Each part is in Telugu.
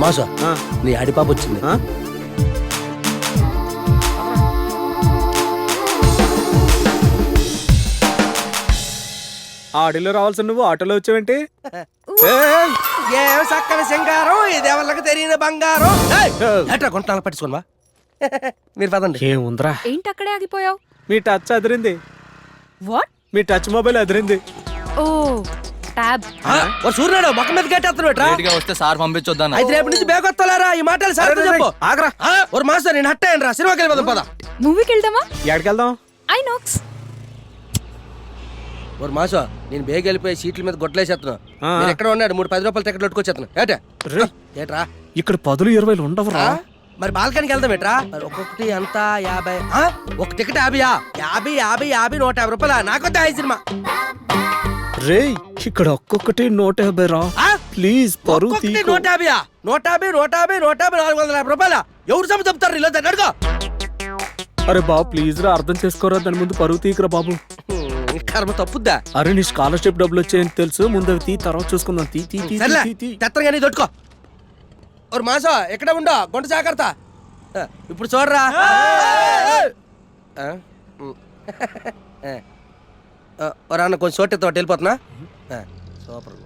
మాసా నీ అడిపాప వచ్చింది. ఆడిలో రావాల్సిన నువ్వు ఆటోలో వచ్చావేంటి? ఏం చక్కన సింగారం ఇదేవళ్ళకి తెలియని బంగారం. ఎట్రా గుంటాలు పట్టించుకోవా మీరు పదండి. ఏముందిరా, ఏంటి అక్కడే ఆగిపోయావు? మీ touch Adirindi. What? Me touch mobile Adirindi. Oh tab. సూర్యుడు మొక్క మీద గట్టేస్తున్నాడు. వస్తే సార్ పంపించొద్దాను. అయితే రేపు నుంచి బేగ వస్తారా ఈ మాటలు సార్ చెప్పు. ఆగరా, ఒక మాసం నేను హట్టేయండి రా, సినిమాకి వెళ్ళిపోదాం పద. మూవీకి వెళ్దామా? ఎక్కడికి వెళ్దాం? ఐనాక్స్. ఒక మాసం నేను బేగ వెళ్ళిపోయి సీట్ల మీద గొడ్లేసేస్తున్నాను. నేను ఎక్కడ ఉన్నాడు 3-10 రూపాయలు టికెట్లు కొట్టుకొచ్చేస్తాను. ఏట్రా ఇక్కడ 10-20 ఉండవురా. మరి బాల్కనీకి వెళ్దాం ఏట్రా? ఒక్కొక్కటి అంత 50. ఒక టికెట్ 50 150 రూపాయలు. నాకొద్దా ఈ సినిమా. రే ఇక్కడ ఒక్కొక్కటి 150 రా. ప్లీజ్ పరువు తీయకు. 150 450 రూపాయలు. ఎవరు సమ చెప్తారు ఇలా అడుగు. అరే బాబు ప్లీజ్ రా, అర్థం చేసుకోరా. దాని ముందు పరువు తీయకురా బాబు. కర్మ తప్పుద్దా. అరే నీ స్కాలర్షిప్ డబ్బులు వచ్చాయని తెలుసు, ముందు అవి తీ, తర్వాత చూసుకుందాం. తెత్తగానే దొట్టుకో. ఒక మాసం ఎక్కడ ఉండో గుంట జాగ్రత్త. ఇప్పుడు చూడరా. అన్న కొంచెం చోటు తోటి వెళ్ళిపోతున్నా. సూపర్.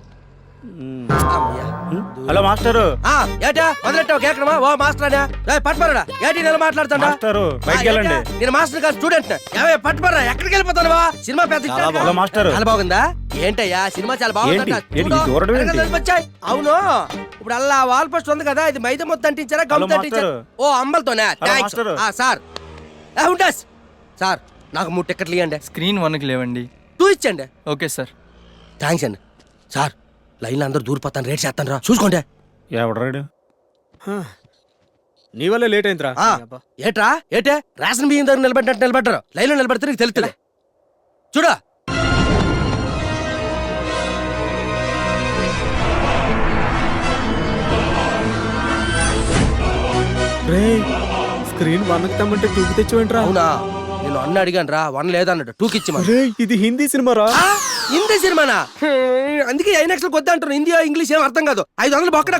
Hello master. ఏటా వదిలేట్టావు కేకడమా? ఓ మాస్టర్ పట్టుమరా. ఏటి నెల మాట్లాడుతాడా? నేను మాస్టర్ కాదు స్టూడెంట్. పట్టుమరా. ఎక్కడికి వెళ్ళిపోతానువా? సినిమా పెద్ద మాస్టర్ చాలా బాగుందా? ఏంటయ్యా సినిమా చాలా బాగుంది. అవును ఇప్పుడు అలా వాల్ పోస్ట్ ఉంది కదా, ఇది మైదా మొత్తం అంటించారా గమ్ అంటించారా? ఓ అమ్మలతోనే. సార్ ఉంటాస్ సార్ నాకు 3 టికెట్లు ఇవ్వండి. స్క్రీన్ 1కి లేవండి. 2 ఇచ్చండి. Okay sir. థ్యాంక్స్ అండి. సార్ లైన్లో అందరూ దూరిపోతాను, రేట్ చేస్తాను రా చూసుకోండి. ఎవడరాడు? నీ వల్ల లేట్ అయిందిరా. ఏట్రా ఏటే రేషన్ బియ్యం దగ్గర నిలబడినట్టు నిలబడ్డారు. లైన్లో నిలబడితే నీకు తెలుస్తుంది. చూడు రే స్క్రీన్ 1కి తెమ్మంటే 2కి తెచ్చేవేంట్రా? అవునా, నేను అన్న అడిగాను రా, 1 లేదన్నాడు, 2కి ఇచ్చి. రే ఇది హిందీ సినిమా రా. హిందీ సినిమానా? అందుకే ఐనాక్స్ కొద్ది అంటారు. హిందీ ఇంగ్లీష్ ఏం అర్థం కాదు. 500 బొక్క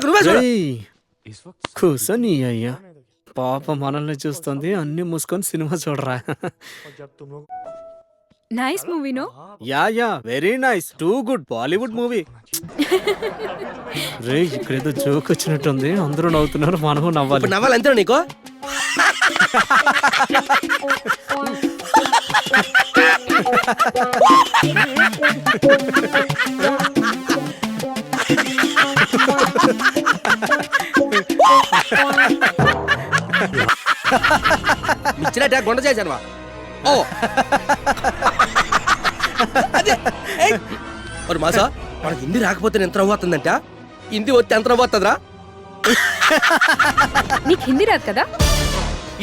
కూసని అయ్యా పాప మనల్ని చూస్తుంది. అన్ని మూసుకొని సినిమా చూడరా. Nice movie no? Ya very nice. Too good Bollywood movie. రే ఇక్కడేదో జోక్ వచ్చినట్టుంది. అందరూ నవ్వుతున్నారు, మనము నవ్వాలి. నవ్వాలంతే నీకు. ఇచ్చినట్టు గుండ చేశాను. ఓ మరి మాసా మనకి హిందీ రాకపోతే ఎంత నవ్వుతుందంట. హిందీ వస్తే ఎంత నవ్వుతుందిరా? నీకు హిందీ రాదు కదా?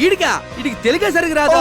ఈడికి తెలుగే సరిగ్గా రాదు.